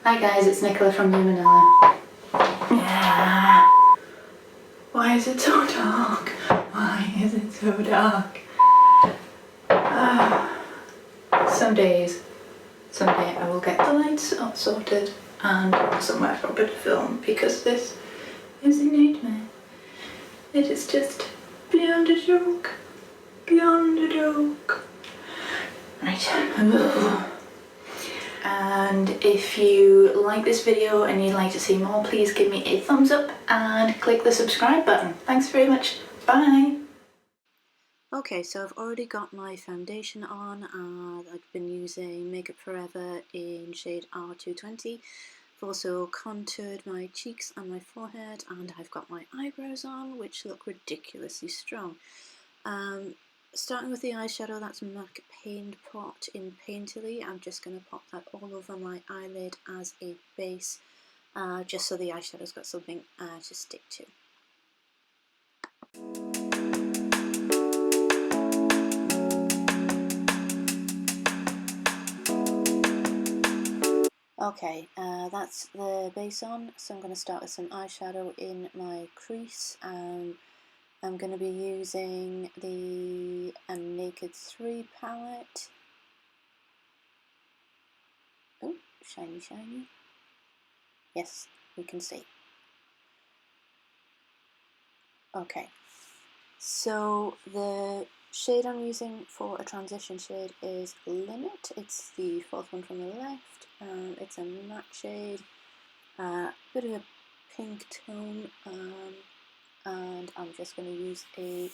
Hi guys, it's Nicola from Luminella. Why is it so dark? Why is it so dark? Someday I will get the lights all sorted and somewhere proper to film, because this is a nightmare. It is just beyond a joke. Beyond a joke. Right. And if you like this video and you'd like to see more, please give me a thumbs up and click the subscribe button. Thanks very much. Bye. Okay, so I've already got my foundation on. I've been using Makeup Forever in shade R220. I've also contoured my cheeks and my forehead, and I've got my eyebrows on, which look ridiculously strong. Starting with the eyeshadow, that's MAC Paint Pot in Painterly. I'm just going to pop that all over my eyelid as a base, just so the eyeshadow's got something to stick to. Okay, that's the base on, so I'm going to start with some eyeshadow in my crease. I'm going to be using the Naked 3 palette. Oh, shiny, shiny. Yes, we can see. Okay, so the shade I'm using for a transition shade is Limit. It's the fourth one from the left. It's a matte shade, bit of a pink tone, and I'm just going to use a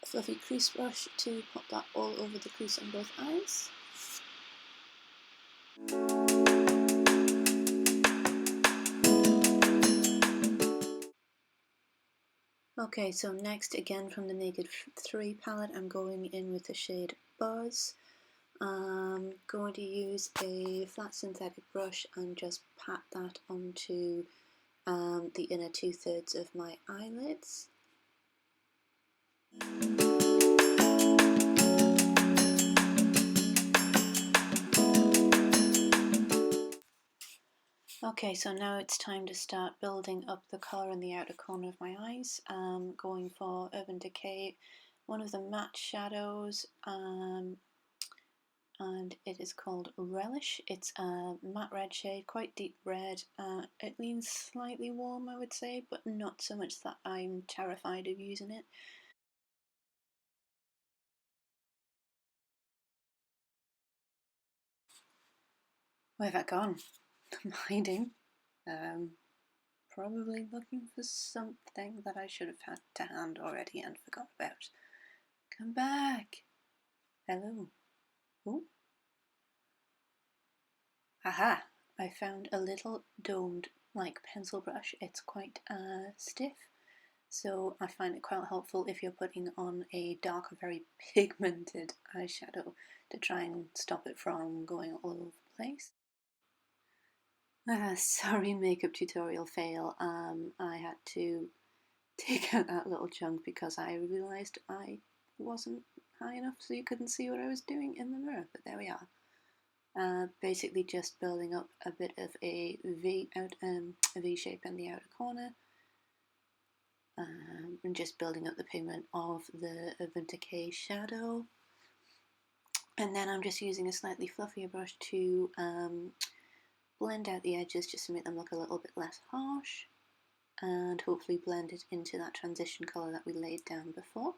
fluffy crease brush to pop that all over the crease on both eyes. Okay, so next, again from the Naked 3 palette, I'm going in with the shade Buzz. I'm going to use a flat synthetic brush and just pat that onto the inner 2/3 of my eyelids. Okay, so now it's time to start building up the colour in the outer corner of my eyes. Going for Urban Decay, one of the matte shadows, and it is called Relish. It's a matte red shade, quite deep red. It leans slightly warm, I would say, but not so much that I'm terrified of using it. Where have I gone? I'm hiding. Probably looking for something that I should have had to hand already and forgot about. Come back! Hello. Ooh. Aha! I found a little domed like pencil brush. It's quite stiff, so I find it quite helpful if you're putting on a dark or very pigmented eyeshadow to try and stop it from going all over the place. Sorry, makeup tutorial fail. I had to take out that little chunk because I realised I wasn't high enough so you couldn't see what I was doing in the mirror, but there we are. Basically just building up a bit of a V shape in the outer corner, and just building up the pigment of the Urban Decay shadow. And then I'm just using a slightly fluffier brush to blend out the edges just to make them look a little bit less harsh, and hopefully blend it into that transition colour that we laid down before.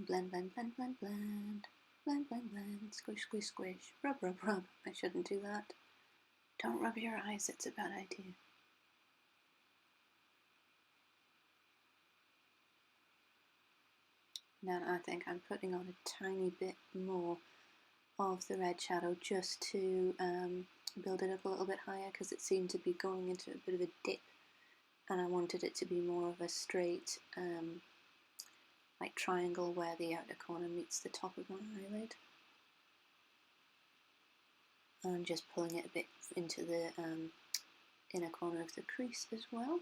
Blend, blend, blend, blend, blend. Blend, blend, blend. Squish, squish, squish. Rub, rub, rub. I shouldn't do that. Don't rub your eyes, it's a bad idea. Now I think I'm putting on a tiny bit more of the red shadow just to build it up a little bit higher, because it seemed to be going into a bit of a dip, and I wanted it to be more of a straight like triangle where the outer corner meets the top of my eyelid. and just pulling it a bit into the inner corner of the crease as well.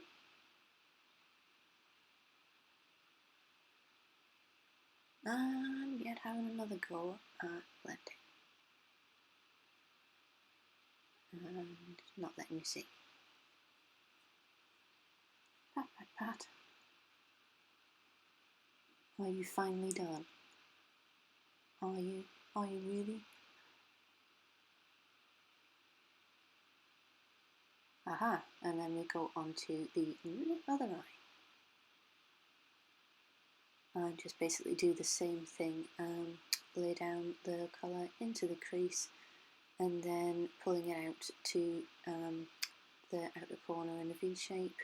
And yet having another go at blending. And not letting you see. Pat, pat, pat. Are you finally done? Are you? Are you really? Aha! And then we go on to the other eye. And just basically do the same thing. Lay down the colour into the crease and then pulling it out to the outer corner in a V shape.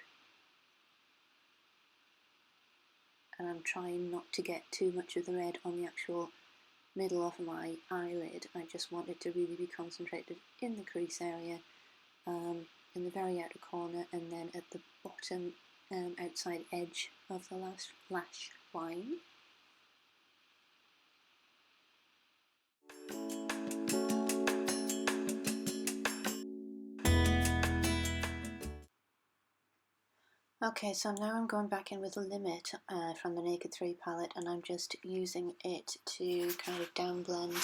And I'm trying not to get too much of the red on the actual middle of my eyelid. I just want it to really be concentrated in the crease area, in the very outer corner, and then at the bottom outside edge of the last lash line. Okay, so now I'm going back in with Limit from the Naked 3 palette, and I'm just using it to kind of down blend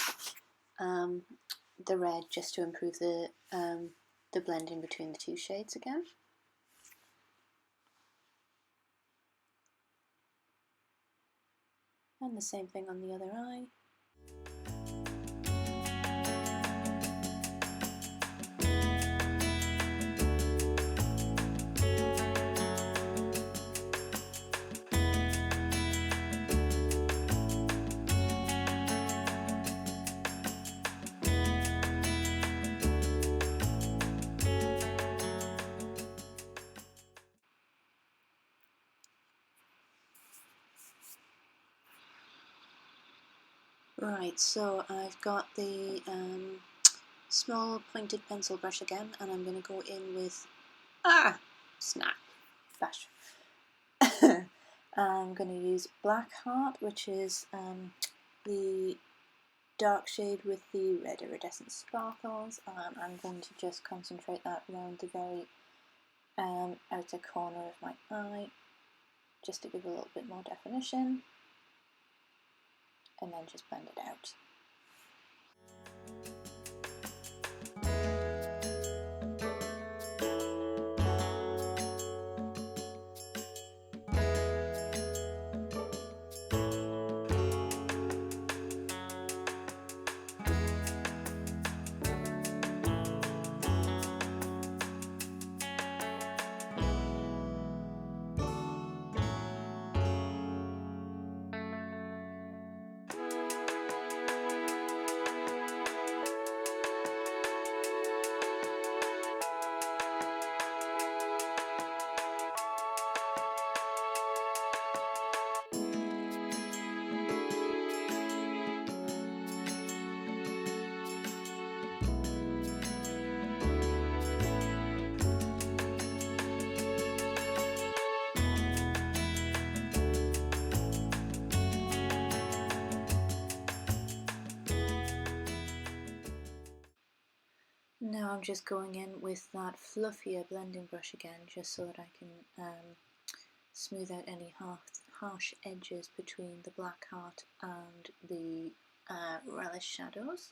the red, just to improve the blending between the two shades again. And the same thing on the other eye. Right, so I've got the small pointed pencil brush again, and I'm going to go in with snap bash. I'm going to use Blackheart, which is the dark shade with the red iridescent sparkles, and I'm going to just concentrate that around the very outer corner of my eye, just to give a little bit more definition, and then just blend it out. Now I'm just going in with that fluffier blending brush again, just so that I can smooth out any harsh edges between the Blackheart and the Relish shadows.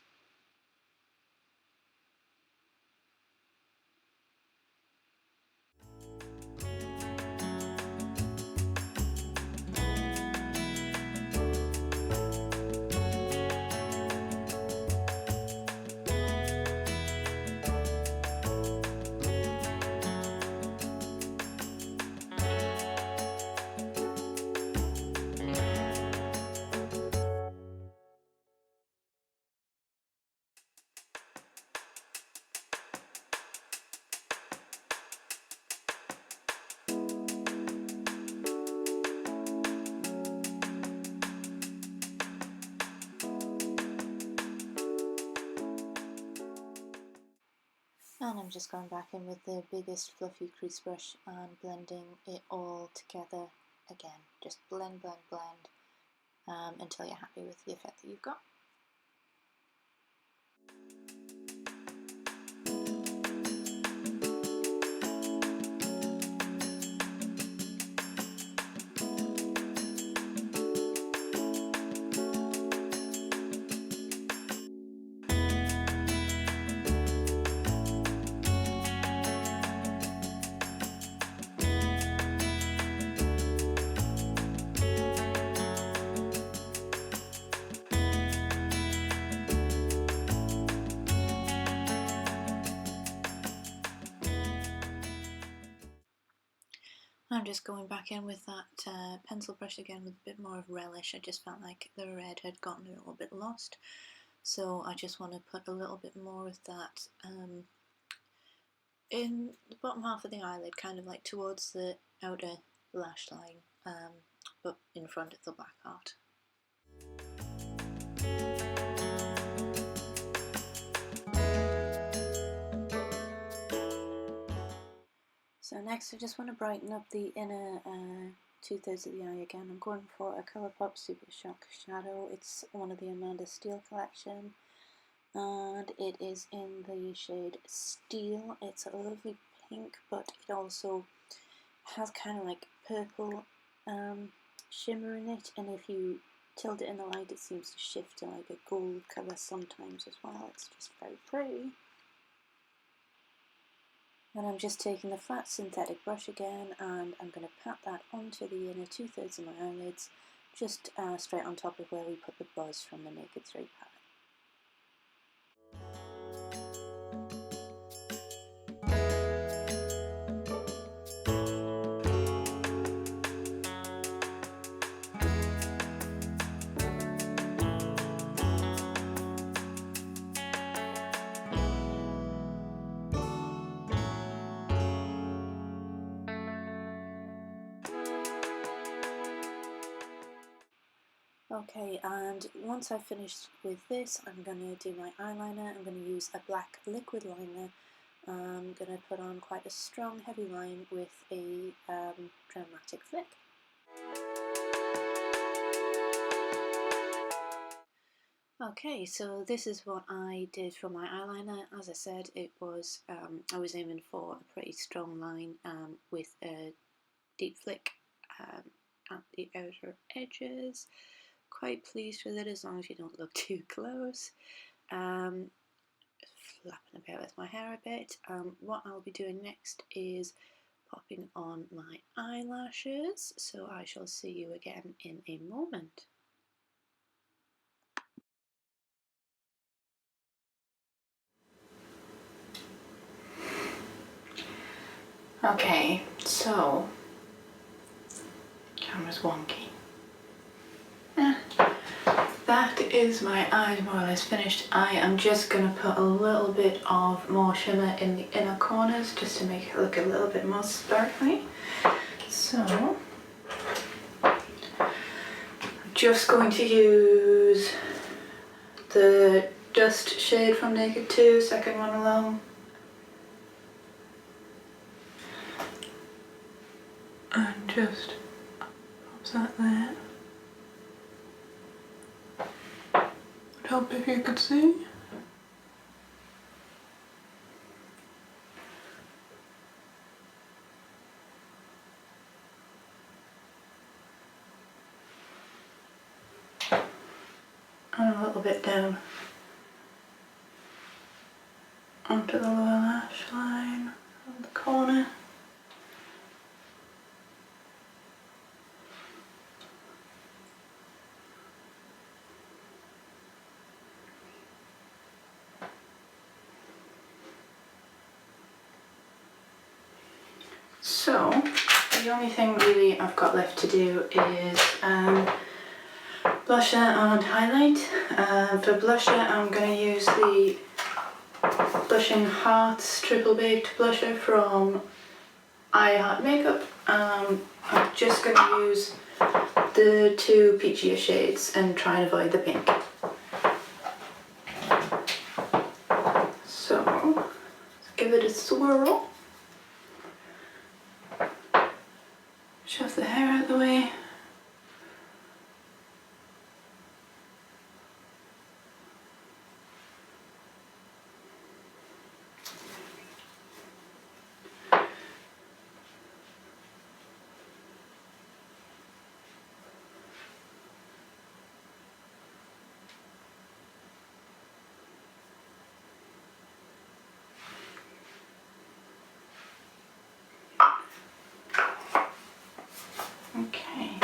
And I'm just going back in with the biggest fluffy crease brush and blending it all together again. Just blend, blend, blend until you're happy with the effect that you've got. I'm just going back in with that pencil brush again with a bit more of Relish. I just felt like the red had gotten a little bit lost, so I just want to put a little bit more of that in the bottom half of the eyelid, kind of like towards the outer lash line, but in front of the Blackheart. So next I just want to brighten up the inner 2/3 of the eye again. I'm going for a Colourpop Super Shock Shadow. It's one of the Amanda Steele collection, and it is in the shade Steele. It's a lovely pink, but it also has kind of like purple shimmer in it, and if you tilt it in the light it seems to shift to like a gold colour sometimes as well. It's just very pretty. And I'm just taking the flat synthetic brush again, and I'm going to pat that onto the inner 2/3 of my eyelids, just straight on top of where we put the buzz from the Naked 3 palette. Okay, and once I've finished with this, I'm going to do my eyeliner. I'm going to use a black liquid liner. I'm going to put on quite a strong heavy line with a dramatic flick. Okay, so this is what I did for my eyeliner. As I said, it was I was aiming for a pretty strong line with a deep flick at the outer edges. Quite pleased with it as long as you don't look too close. Flapping about with my hair a bit. What I'll be doing next is popping on my eyelashes, so I shall see you again in a moment. Okay, so camera's wonky. That is my eyes more or less finished. I am just going to put a little bit of more shimmer in the inner corners just to make it look a little bit more sparkly. So I'm just going to use the Dust shade from Naked 2, second one along. And just pop that there. Would help if you could see. And a little bit down onto the lower lash line on the corner. So the only thing really I've got left to do is blusher and highlight. For blusher I'm going to use the Blushing Hearts Triple Baked Blusher from Makeup. I'm just going to use the two peachier shades and try and avoid the pink. So let's give it a swirl. Shove the hair out of the way. Okay.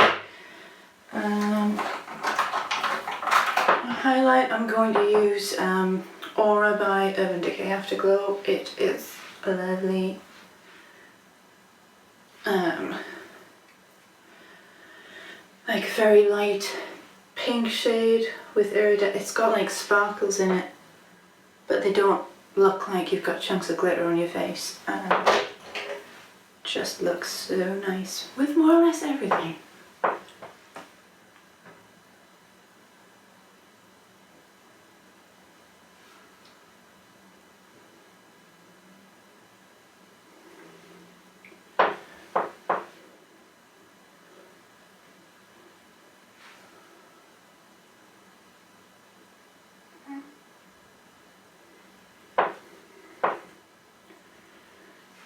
Highlight, I'm going to use Aura by Urban Decay Afterglow. It is a lovely like very light pink shade with iridescent. It's got like sparkles in it, but they don't look like you've got chunks of glitter on your face. Just looks so nice with more or less everything.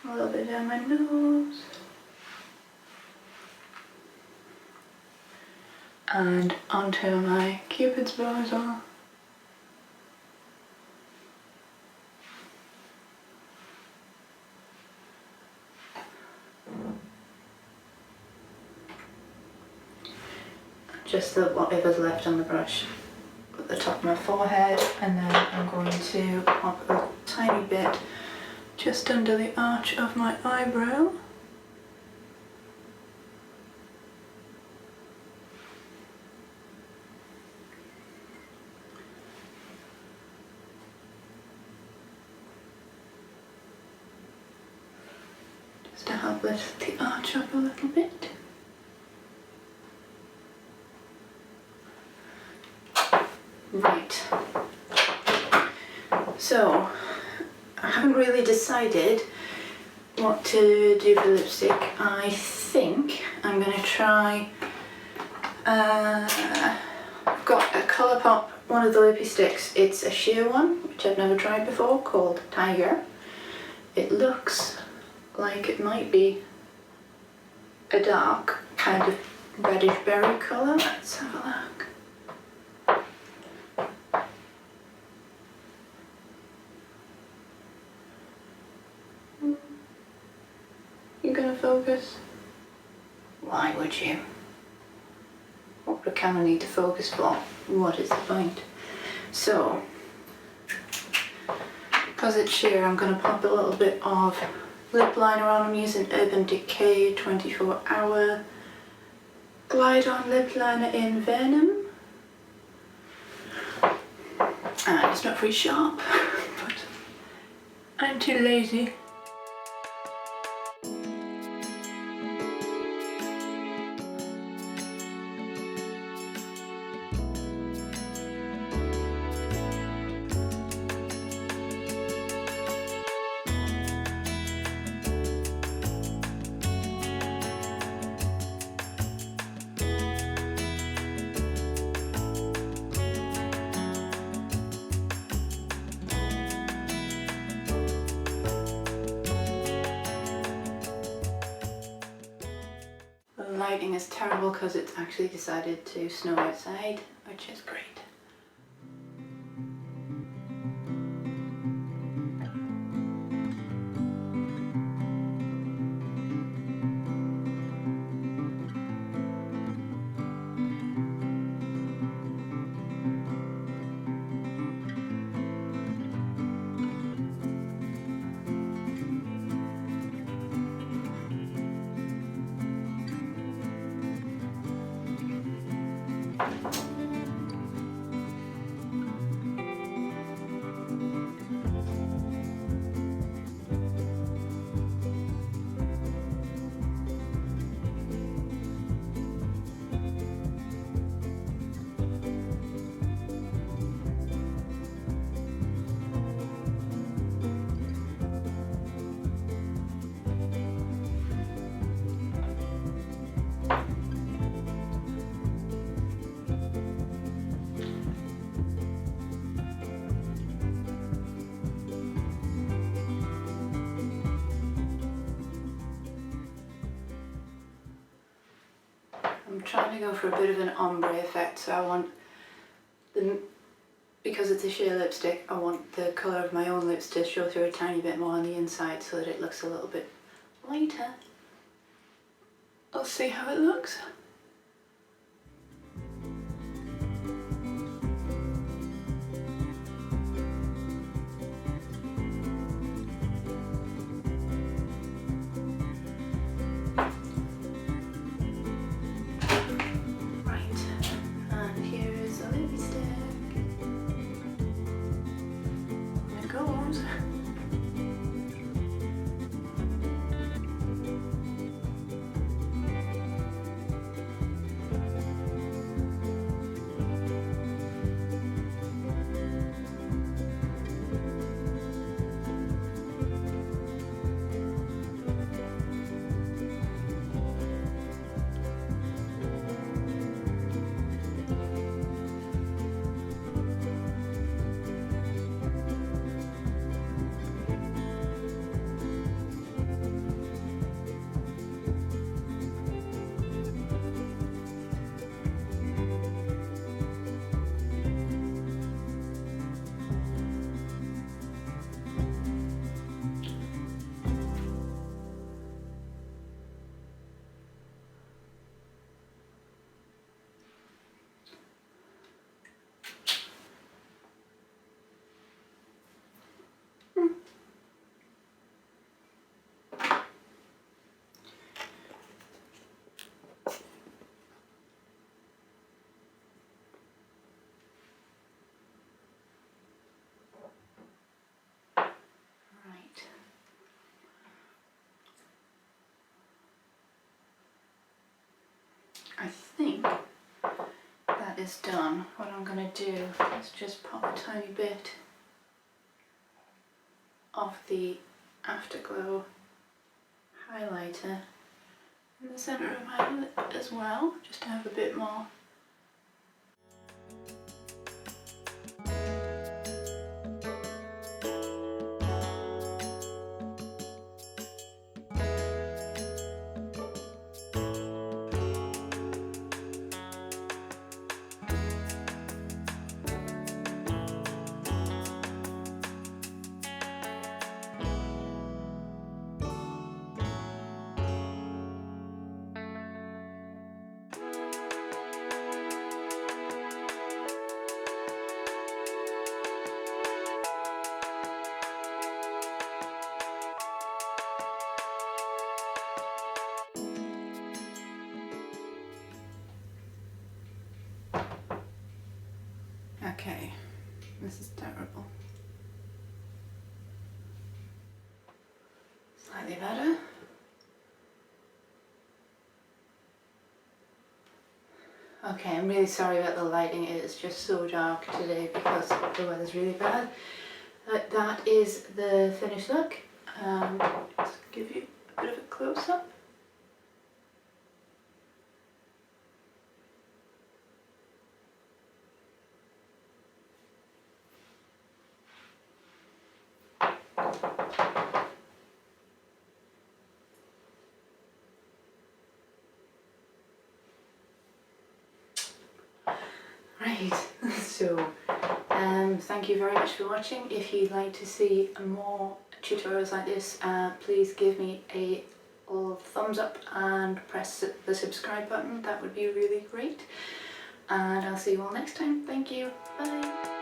A little bit down my nose. And onto my Cupid's bow as well. Just whatever's left on the brush at the top of my forehead, and then I'm going to pop a tiny bit just under the arch of my eyebrow. Just to help lift the arch up a little bit. Right. So, I haven't really decided what to do for lipstick. I think I'm going to try, I've got a Colourpop, one of the lippy sticks. It's a sheer one, which I've never tried before, called Tiger. It looks like it might be a dark kind of reddish berry colour. Let's have a look. You're gonna focus? Why would you? What would a camera need to focus for? What is the point? So, because it's sheer, I'm gonna pop a little bit of lip liner on. I'm using Urban Decay 24 Hour Glide On Lip Liner in Venom. And it's not very sharp, but I'm too lazy. The lighting is terrible because it's actually decided to snow outside, which is great. I'm trying to go for a bit of an ombre effect, so I want because it's a sheer lipstick, I want the colour of my own lips to show through a tiny bit more on the inside so that it looks a little bit lighter. I'll see how it looks. that is done, what I'm going to do is just pop a tiny bit of the Afterglow highlighter in the centre of my lip as well, just to have a bit more. Okay, this is terrible. Slightly better. Okay, I'm really sorry about the lighting. It is just so dark today because the weather's really bad. But that is the finished look. Let's give you a bit of a close-up. Right, so thank you very much for watching. If you'd like to see more tutorials like this, please give me a thumbs up and press the subscribe button. That would be really great. And I'll see you all next time. Thank you. Bye.